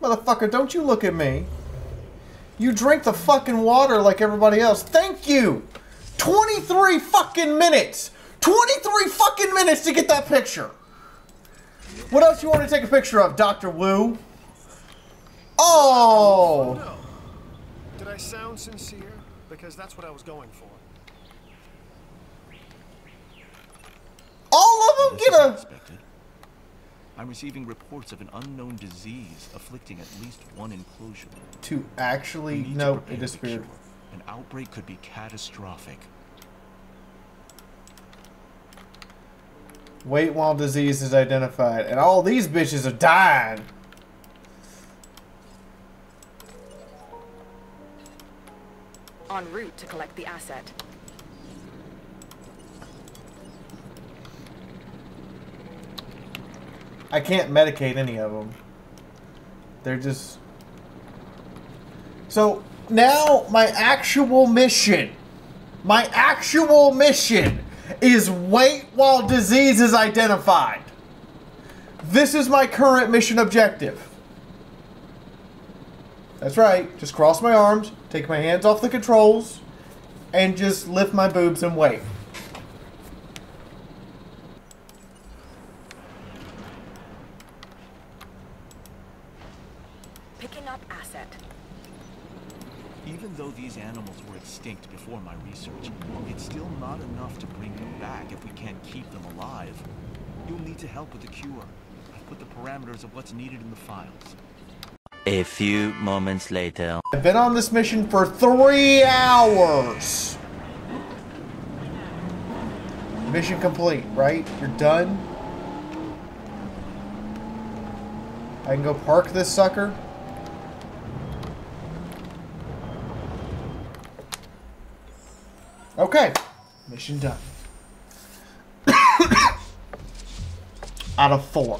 Motherfucker, don't you look at me. You drink the fucking water like everybody else. Thank you! 23 fucking minutes! 23 fucking minutes to get that picture! What else you want to take a picture of, Dr. Wu? Oh! No. Did I sound sincere? Because that's what I was going for. All of them get a... I'm receiving reports of an unknown disease afflicting at least one enclosure. To actually... Nope, it disappeared. An outbreak could be catastrophic. Wait while disease is identified. And all these bitches are dying. En route to collect the asset. I can't medicate any of them. They're just... So, now my actual mission is wait while disease is identified. This is my current mission objective. That's right. Just cross my arms, take my hands off the controls, and just lift my boobs and wait. Picking up asset. Even though these animals were extinct before my research, it's still not enough to bring them back if we can't keep them alive. You'll need to help with the cure. I've put the parameters of what's needed in the files. A few moments later. I've been on this mission for 3 hours. Mission complete, right? You're done. I can go park this sucker. Okay. Mission done. Out of 4.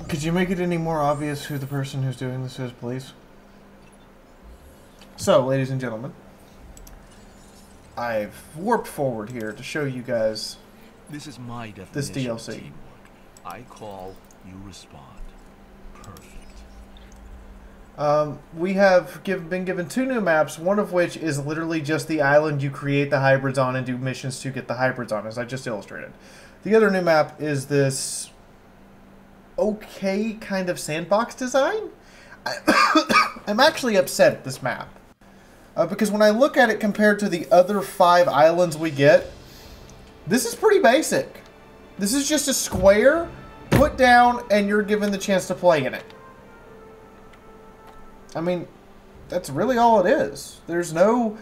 Could you make it any more obvious who the person who's doing this is, please? So, ladies and gentlemen, I've warped forward here to show you guys this is my definition this DLC. Of teamwork. I call, you respond. Perfect. We have been given 2 new maps, one of which is literally just the island you create the hybrids on and do missions to get the hybrids on, as I just illustrated. The other new map is this okay kind of sandbox design. I'm actually upset at this map. Because when I look at it compared to the other 5 islands we get, this is pretty basic. This is just a square, put down, and you're given the chance to play in it. I mean, that's really all it is. There's no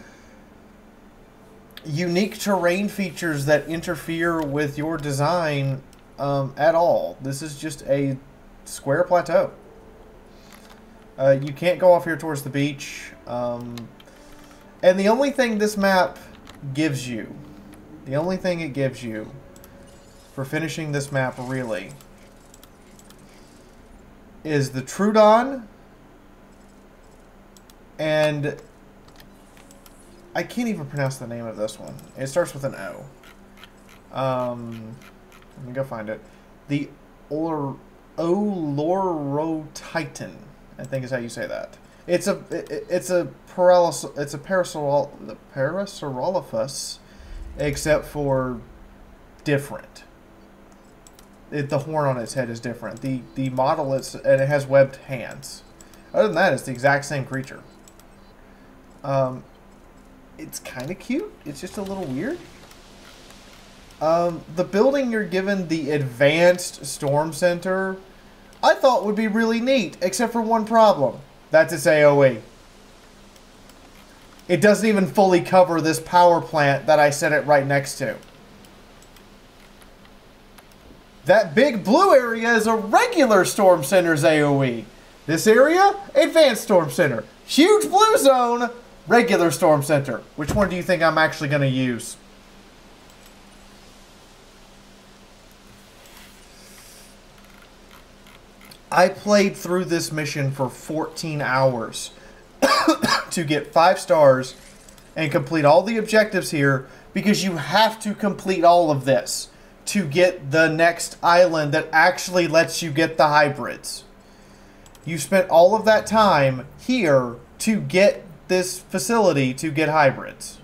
unique terrain features that interfere with your design at all. This is just a square plateau. You can't go off here towards the beach. And the only thing this map gives you, the only thing it gives you for finishing this map really, is the Trudon. And I can't even pronounce the name of this one. It starts with an O. Let me go find it. The Olorotitan, I think is how you say that. It's a Parasaurolophus, except for different. The horn on its head is different. The model and it has webbed hands. Other than that, it's the exact same creature. It's kind of cute. It's just a little weird. The building you're given, the Advanced Storm Center, I thought would be really neat, except for one problem. That's its AoE. It doesn't even fully cover this power plant that I set it right next to. That big blue area is a regular Storm Center's AoE. This area, Advanced Storm Center. Huge blue zone, regular Storm Center. Which one do you think I'm actually going to use? I played through this mission for 14 hours to get 5 stars and complete all the objectives here, because you have to complete all of this to get the next island that actually lets you get the hybrids. You spent all of that time here to get this facility to get hybrids.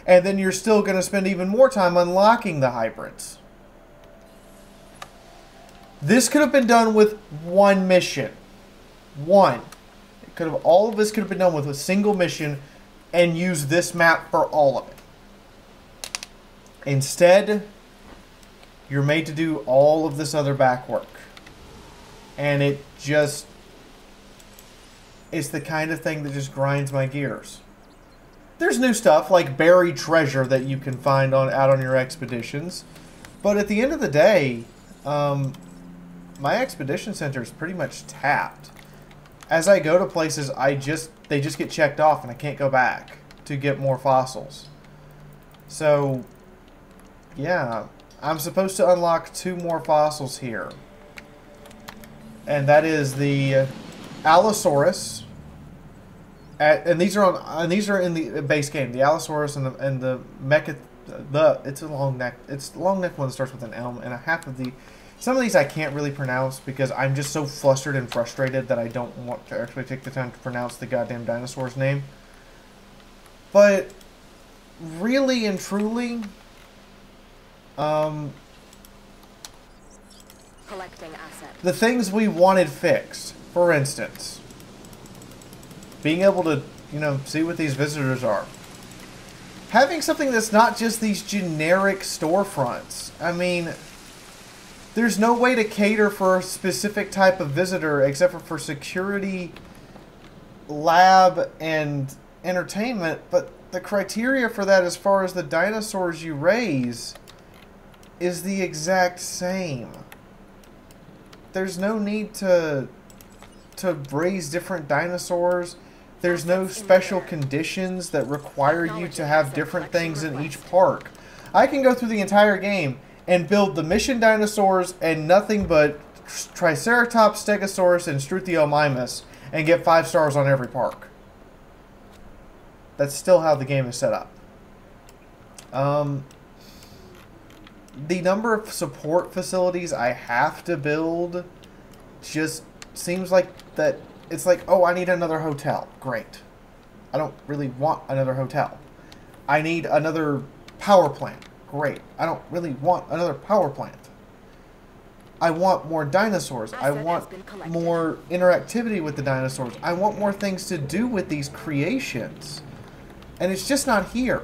And then you're still going to spend even more time unlocking the hybrids. This could have been done with one mission. One. All of this could have been done with a single mission and use this map for all of it. Instead, you're made to do all of this other back work. And it just... it's the kind of thing that just grinds my gears. There's new stuff like buried treasure that you can find out on your expeditions. But at the end of the day, my expedition center is pretty much tapped. As I go to places, they just get checked off and I can't go back to get more fossils. So, yeah, I'm supposed to unlock 2 more fossils here. And that is the Allosaurus. And these are in the base game. The Allosaurus and the Mecha. It's a long neck. It's the long neck one that starts with an L, and some of these I can't really pronounce because I'm just so flustered and frustrated that I don't want to actually take the time to pronounce the goddamn dinosaur's name. But really and truly, collecting assets. The things we wanted fixed, for instance, being able to, see what these visitors are. Having something that's not just these generic storefronts. I mean, there's no way to cater for a specific type of visitor except for security, lab, and entertainment, but the criteria for that as far as the dinosaurs you raise is the exact same. There's no need to raise different dinosaurs. There's no special conditions that require you to have different things in each park. I can go through the entire game and build the mission dinosaurs and nothing but Triceratops, Stegosaurus, and Struthiomimus and get 5 stars on every park. That's still how the game is set up. The number of support facilities I have to build just seems like that. It's like, oh, I need another hotel. Great. I don't really want another hotel. I need another power plant. Great. I don't really want another power plant. I want more dinosaurs. I want more interactivity with the dinosaurs. I want more things to do with these creations. And it's just not here.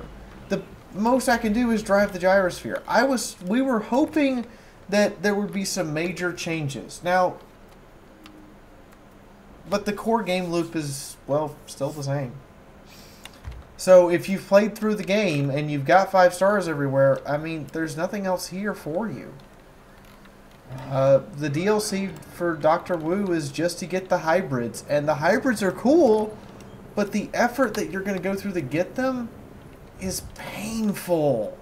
The most I can do is drive the gyrosphere. We were hoping that there would be some major changes. Now, but the core game loop is, well, still the same. So if you've played through the game and you've got 5 stars everywhere, I mean, there's nothing else here for you. The DLC for Dr. Wu is just to get the hybrids. And the hybrids are cool, but the effort that you're going to go through to get them is painful.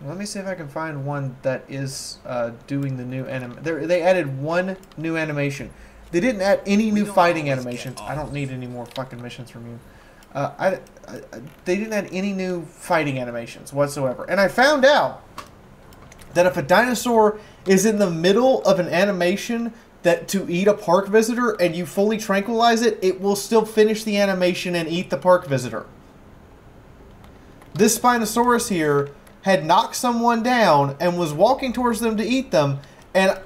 Let me see if I can find one that is doing the new They added 1 new animation. They didn't add any new fighting animations. I don't need any more fucking missions from you. They didn't add any new fighting animations whatsoever. And I found out that if a dinosaur is in the middle of an animation to eat a park visitor and you fully tranquilize it, it will still finish the animation and eat the park visitor. This Spinosaurus here had knocked someone down and was walking towards them to eat them, and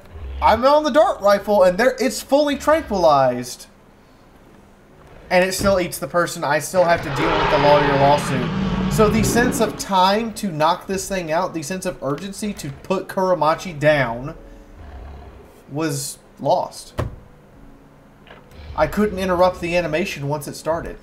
I'm on the dart rifle and it's fully tranquilized. And it still eats the person. I still have to deal with the lawyer lawsuit. So the sense of time to knock this thing out, the sense of urgency to put Kuramachi down was lost. I couldn't interrupt the animation once it started.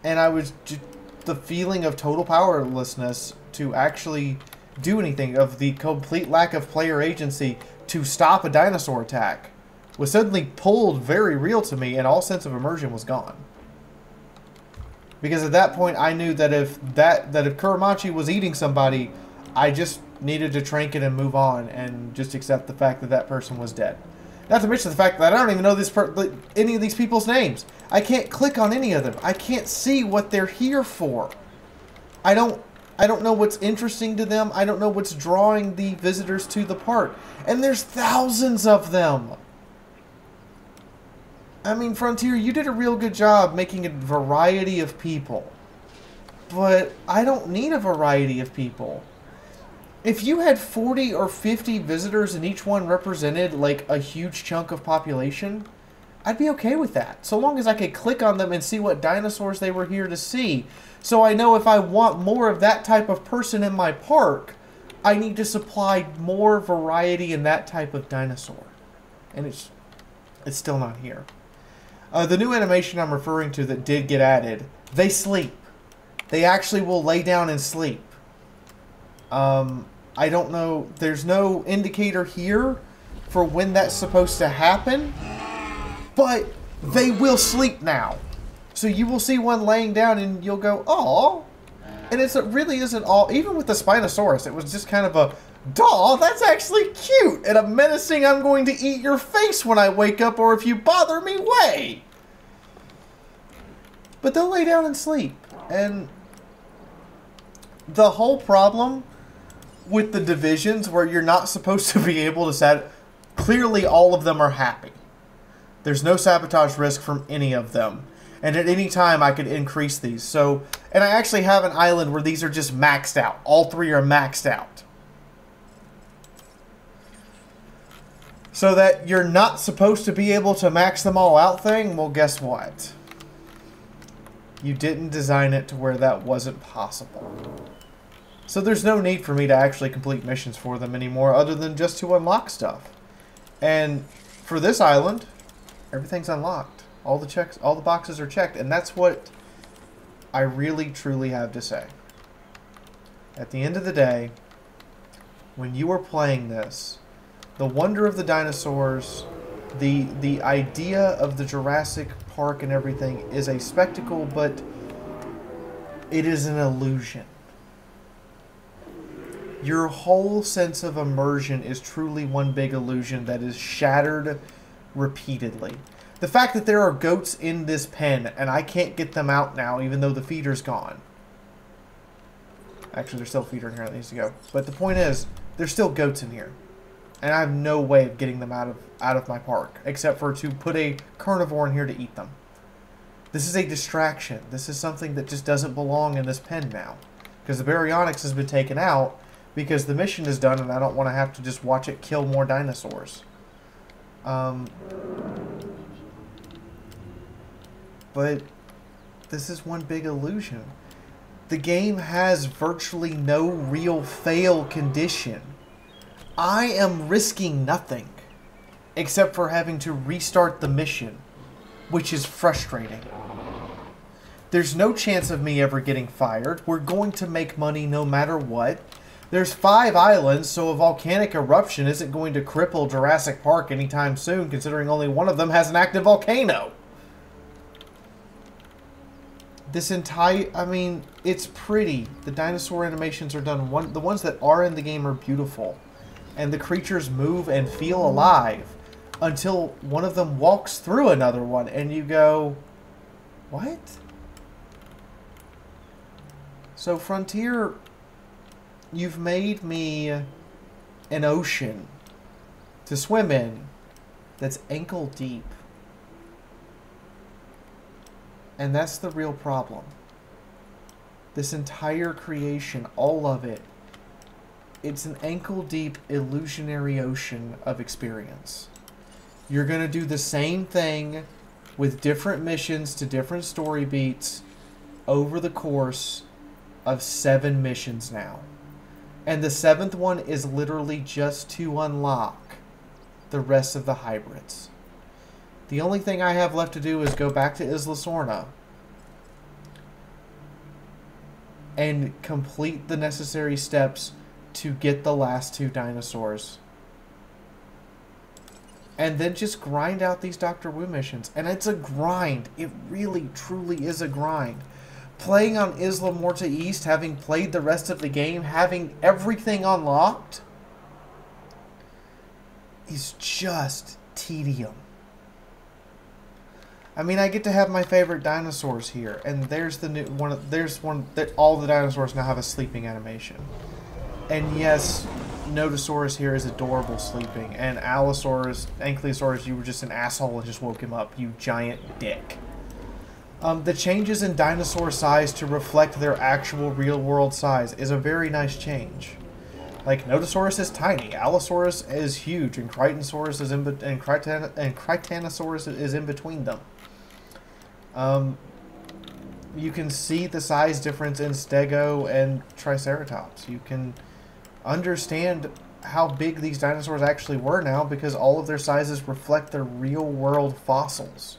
And I was just, the feeling of total powerlessness to actually do anything, of the complete lack of player agency to stop a dinosaur attack, was suddenly pulled very real to me, and all sense of immersion was gone. Because at that point, I knew that if Kuramachi was eating somebody, I just needed to trank it and move on, and just accept the fact that that person was dead. Not to mention the fact that I don't even know any of these people's names. I can't click on any of them. I can't see what they're here for. I don't know what's interesting to them. I don't know what's drawing the visitors to the park. And there's thousands of them. I mean, Frontier, you did a real good job making a variety of people. But I don't need a variety of people. If you had 40 or 50 visitors and each one represented like a huge chunk of population, I'd be okay with that. So long as I could click on them and see what dinosaurs they were here to see. So I know if I want more of that type of person in my park, I need to supply more variety in that type of dinosaur. And it's still not here. The new animation I'm referring to that did get added, they sleep. They actually will lay down and sleep. I don't know, there's no indicator here for when that's supposed to happen, but they will sleep now. So you will see one laying down and you'll go, "Aw." And it really isn't all, even with the Spinosaurus, it was just kind of a, "Daw, that's actually cute," and a menacing, "I'm going to eat your face when I wake up or if you bother me" way. But they'll lay down and sleep. And the whole problem with the divisions where you're not supposed to be able to clearly all of them are happy. There's no sabotage risk from any of them. And at any time I could increase these. So, and I actually have an island where these are just maxed out. All three are maxed out. So that you're not supposed to be able to max them all out thing, well, guess what? You didn't design it to where that wasn't possible. So there's no need for me to actually complete missions for them anymore other than just to unlock stuff. And for this island, everything's unlocked. All the boxes are checked, and that's what I really truly have to say. At the end of the day, when you are playing this, the wonder of the dinosaurs, the idea of the Jurassic Park and everything is a spectacle, but it is an illusion. Your whole sense of immersion is truly one big illusion that is shattered repeatedly. The fact that there are goats in this pen and I can't get them out now even though the feeder's gone. Actually, there's still a feeder in here that needs to go. But the point is, there's still goats in here. And I have no way of getting them out of my park, except for to put a carnivore in here to eat them. This is a distraction. This is something that just doesn't belong in this pen now. Because the baryonyx has been taken out because the mission is done and I don't want to have to just watch it kill more dinosaurs. But this is one big illusion. The game has virtually no real fail condition. I am risking nothing except for having to restart the mission, which is frustrating. There's no chance of me ever getting fired. We're going to make money no matter what. There's 5 islands, so a volcanic eruption isn't going to cripple Jurassic Park anytime soon, considering only one of them has an active volcano. This entire, I mean, it's pretty. The dinosaur animations are done. The ones that are in the game are beautiful. And the creatures move and feel alive until one of them walks through another one and you go, what? So Frontier, you've made me an ocean to swim in that's ankle deep. And that's the real problem. This entire creation, all of it, it's an ankle-deep illusionary ocean of experience. You're going to do the same thing with different missions to different story beats over the course of 7 missions now. And the 7th one is literally just to unlock the rest of the hybrids. The only thing I have left to do is go back to Isla Sorna and complete the necessary steps to get the last 2 dinosaurs. And then just grind out these Dr. Wu missions. And it's a grind. It really, truly is a grind. Playing on Isla Morta East, having played the rest of the game, having everything unlocked, is just tedium. I mean, I get to have my favorite dinosaurs here, and there's the new one. There's one that all the dinosaurs now have a sleeping animation. And yes, Nodosaurus here is adorable sleeping, and Allosaurus, Ankylosaurus, you were just an asshole and just woke him up, you giant dick. The changes in dinosaur size to reflect their actual real-world size is a very nice change. Like, Nodosaurus is tiny, Allosaurus is huge, and Crichtonsaurus is Crichanosaurus is in between them. You can see the size difference in Stego and Triceratops. You can understand how big these dinosaurs actually were now because all of their sizes reflect their real-world fossils.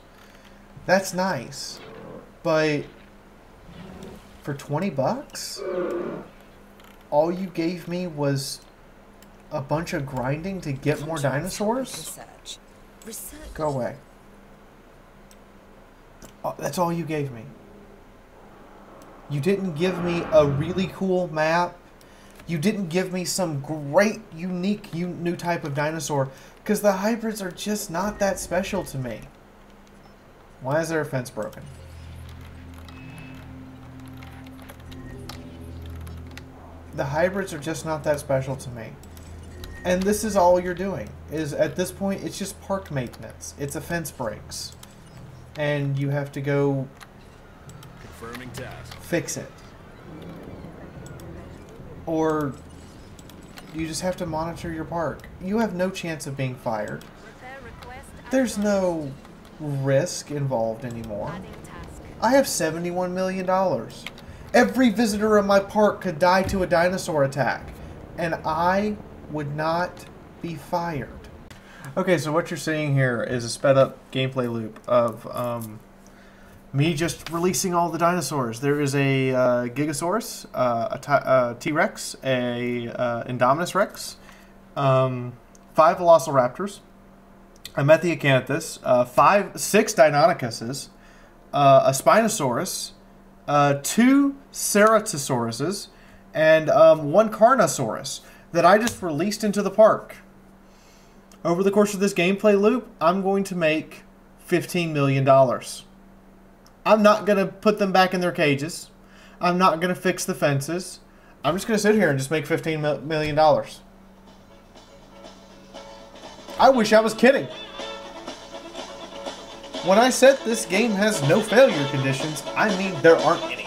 That's nice. But for 20 bucks, all you gave me was a bunch of grinding to get more dinosaurs? Go away. Oh, that's all you gave me. You didn't give me a really cool map. You didn't give me some great, unique, new type of dinosaur. Because the hybrids are just not that special to me. Why is there a fence broken? The hybrids are just not that special to me. And this is all you're doing. Is at this point, it's just park maintenance. It's a fence breaks. And you have to go Confirming task. fix it. Or you just have to monitor your park. You have no chance of being fired. There's no risk involved anymore. I have $71 million. Every visitor in my park could die to a dinosaur attack. And I would not be fired. Okay, so what you're seeing here is a sped up gameplay loop of me just releasing all the dinosaurs. There is a Gigasaurus, a T-Rex, a Indominus Rex, 5 Velociraptors, a Metheacanthus, 6 Deinonychuses, a Spinosaurus, 2 Ceratosauruses, and 1 Carnosaurus that I just released into the park. Over the course of this gameplay loop, I'm going to make $15 million. I'm not going to put them back in their cages. I'm not going to fix the fences. I'm just going to sit here and just make $15 million. I wish I was kidding. When I said this game has no failure conditions, I mean there aren't any.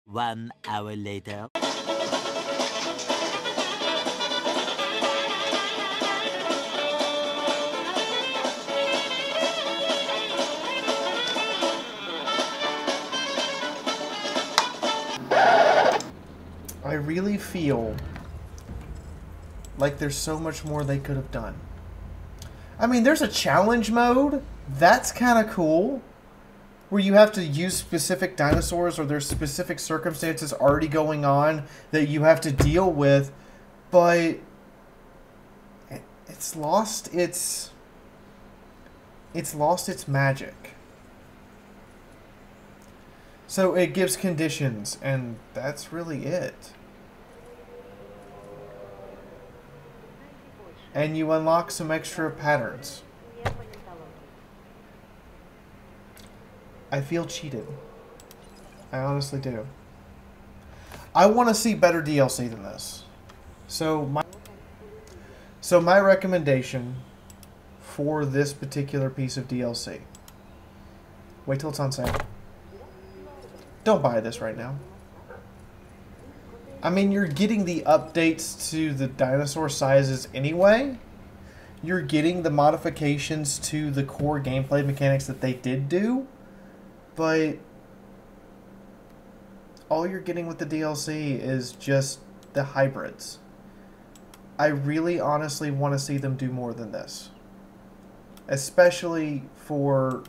One hour later. I really feel like there's so much more they could have done. I mean, there's a challenge mode. That's kind of cool. Where you have to use specific dinosaurs or there's specific circumstances already going on that you have to deal with. But it's lost its magic. So it gives conditions, and that's really it. And you unlock some extra patterns. I feel cheated. I honestly do. I want to see better DLC than this. So my recommendation for this particular piece of DLC. Wait till it's on sale. Don't buy this right now. I mean, you're getting the updates to the dinosaur sizes anyway. You're getting the modifications to the core gameplay mechanics that they did do. But all you're getting with the DLC is just the hybrids. I really honestly want to see them do more than this. Especially for,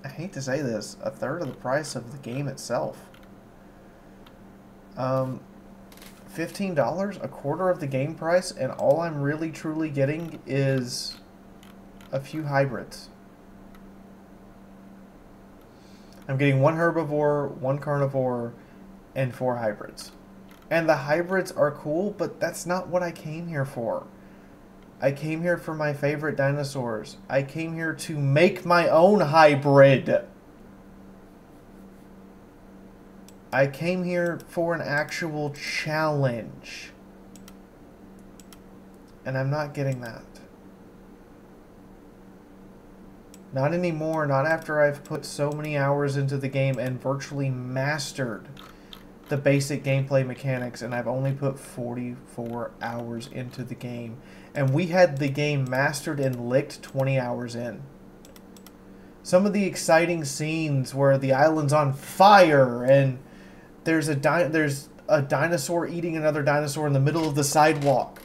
I hate to say this, a third of the price of the game itself. $15, a quarter of the game price, and all I'm really truly getting is a few hybrids. I'm getting 1 herbivore, 1 carnivore, and 4 hybrids. And the hybrids are cool, but that's not what I came here for. I came here for my favorite dinosaurs. I came here to make my own hybrid. I came here for an actual challenge. And I'm not getting that. Not anymore, not after I've put so many hours into the game and virtually mastered the basic gameplay mechanics, and I've only put 44 hours into the game. And we had the game mastered and licked 20 hours in. Some of the exciting scenes where the island's on fire and there's a dinosaur eating another dinosaur in the middle of the sidewalk.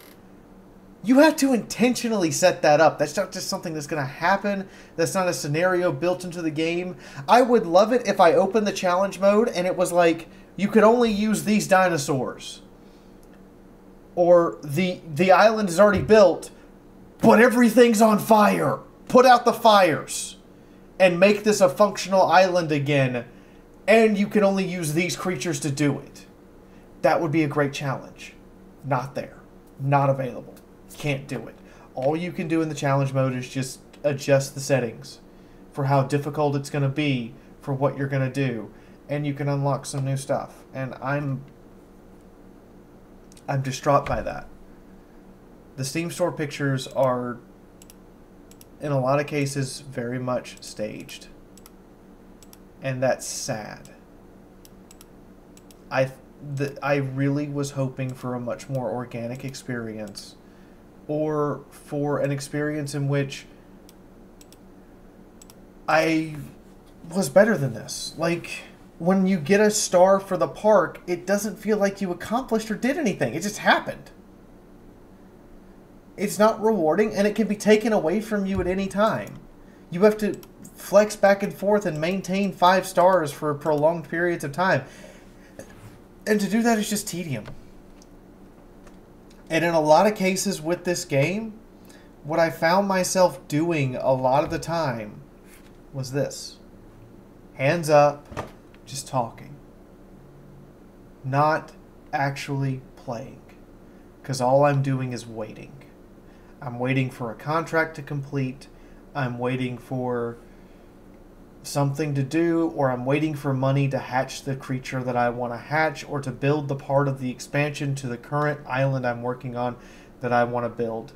You have to intentionally set that up. That's not just something that's going to happen. That's not a scenario built into the game. I would love it if I opened the challenge mode and it was like, you could only use these dinosaurs. Or the island is already built, but everything's on fire. Put out the fires and make this a functional island again. And you can only use these creatures to do it. That would be a great challenge. Not there. Not available. Can't do it. All you can do in the challenge mode is just adjust the settings for how difficult it's going to be for what you're going to do. And you can unlock some new stuff. And I'm distraught by that. The Steam Store pictures are, in a lot of cases, very much staged. And that's sad. I really was hoping for a much more organic experience. Or for an experience in which I was better than this. Like, when you get a star for the park, it doesn't feel like you accomplished or did anything. It just happened. It's not rewarding, and it can be taken away from you at any time. You have to flex back and forth and maintain 5 stars for prolonged periods of time. And to do that is just tedium. And in a lot of cases with this game, what I found myself doing a lot of the time was this. Hands up, just talking. Not actually playing. Because all I'm doing is waiting. I'm waiting for a contract to complete. I'm waiting for something to do, or I'm waiting for money to hatch the creature that I want to hatch, or to build the part of the expansion to the current island I'm working on that I want to build.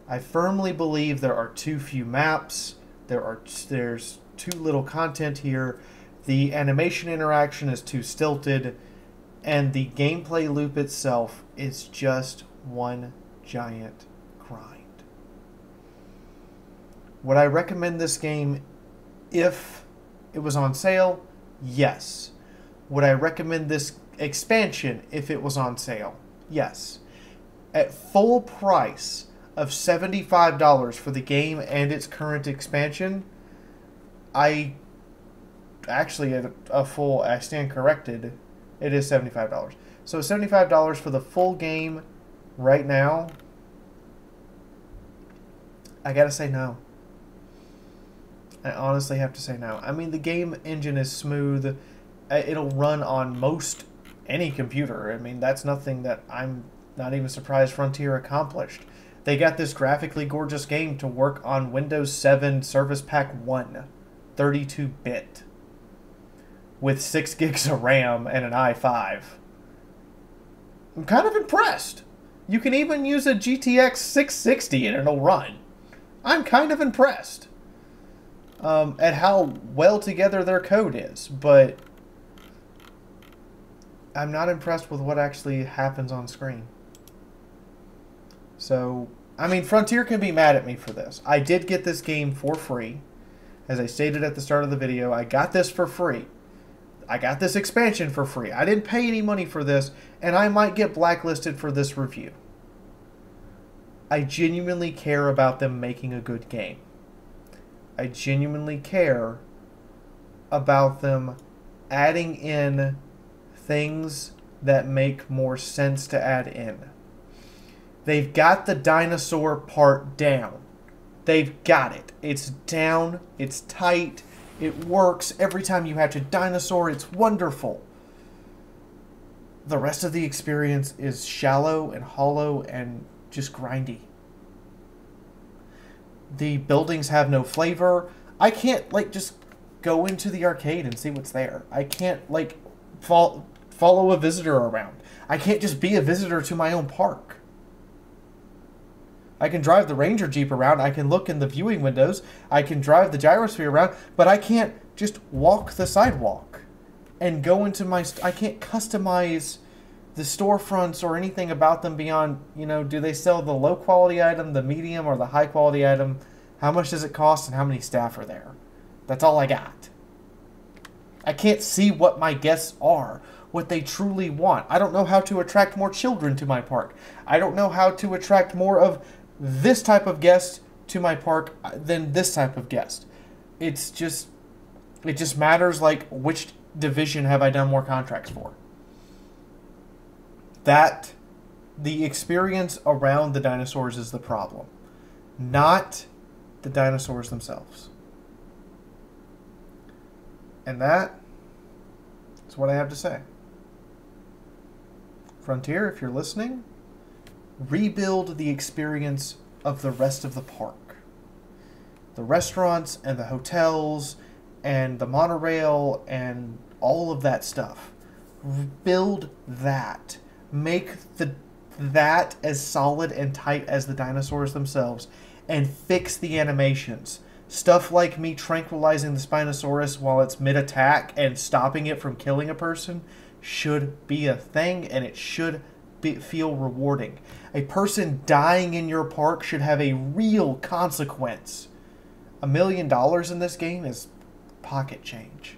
I firmly believe there are too few maps. There's too little content here. The animation interaction is too stilted, and the gameplay loop itself is just one giant grind. Would I recommend this game if it was on sale? Yes. Would I recommend this expansion if it was on sale? Yes. At full price of $75 for the game and its current expansion, I stand corrected. It is $75. So $75 for the full game right now, I gotta say no. I honestly have to say no. I mean, the game engine is smooth. It'll run on most any computer. I mean, that's nothing that I'm not even surprised Frontier accomplished. They got this graphically gorgeous game to work on Windows 7 Service Pack 1, 32-bit, with 6 gigs of RAM and an i5. I'm kind of impressed. You can even use a GTX 660 and it'll run. I'm kind of impressed at how well together their code is, but I'm not impressed with what actually happens on screen. So, I mean, Frontier can be mad at me for this. I did get this game for free. As I stated at the start of the video, I got this for free. I got this expansion for free. I didn't pay any money for this, and I might get blacklisted for this review. I genuinely care about them making a good game. I genuinely care about them adding in things that make more sense to add in. They've got the dinosaur part down. They've got it. It's down. It's tight. It works. Every time you hatch a dinosaur, it's wonderful. The rest of the experience is shallow and hollow and just grindy. The buildings have no flavor. I can't, like, just go into the arcade and see what's there. I can't, like, follow a visitor around. I can't just be a visitor to my own park. I can drive the Ranger Jeep around. I can look in the viewing windows. I can drive the gyrosphere around. But I can't just walk the sidewalk and go into my... I can't customize the storefronts or anything about them beyond, you know, do they sell the low-quality item, the medium, or the high-quality item? How much does it cost and how many staff are there? That's all I got. I can't see what my guests are, what they truly want. I don't know how to attract more children to my park. I don't know how to attract more of this type of guest to my park than this type of guest. It just matters, like, which division have I done more contracts for. The experience around the dinosaurs is the problem, not the dinosaurs themselves. And that is what I have to say. Frontier, if you're listening, rebuild the experience of the rest of the park. The restaurants and the hotels and the monorail and all of that stuff. Build that. Make that as solid and tight as the dinosaurs themselves, and fix the animations. Stuff like me tranquilizing the Spinosaurus while it's mid-attack and stopping it from killing a person should be a thing, and it should feel rewarding. A person dying in your park should have a real consequence. $1 million in this game is pocket change.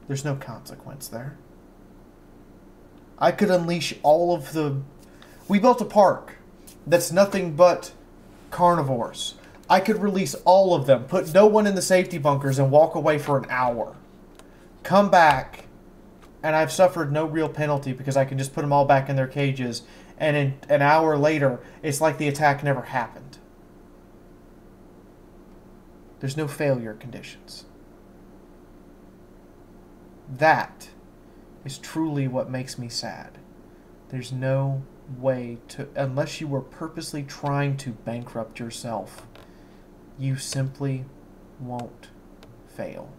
There's no consequence there. I could unleash all of the... We built a park that's nothing but carnivores. I could release all of them, put no one in the safety bunkers, and walk away for an hour. Come back, and I've suffered no real penalty because I can just put them all back in their cages, and in an hour later, it's like the attack never happened. There's no failure conditions. That is truly what makes me sad. There's no way to, unless you were purposely trying to bankrupt yourself, you simply won't fail.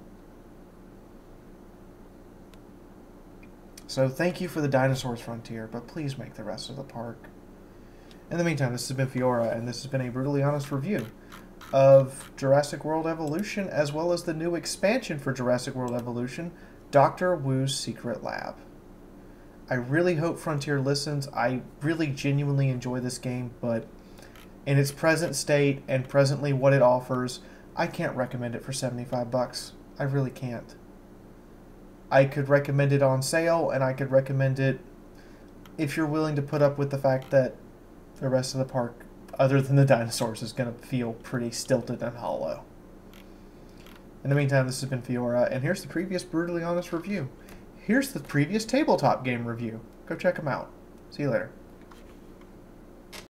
So thank you for the Dinosaurs Frontier, but please make the rest of the park. In the meantime, this has been Fiaura, and this has been a brutally honest review of Jurassic World Evolution, as well as the new expansion for Jurassic World Evolution, Dr. Wu's Secret Lab. I really hope Frontier listens. I really genuinely enjoy this game, but in its present state and presently what it offers, I can't recommend it for $75. I really can't. I could recommend it on sale, and I could recommend it if you're willing to put up with the fact that the rest of the park, other than the dinosaurs, is going to feel pretty stilted and hollow. In the meantime, this has been Fiaura, and here's the previous Brutally Honest review. Here's the previous tabletop game review. Go check them out. See you later.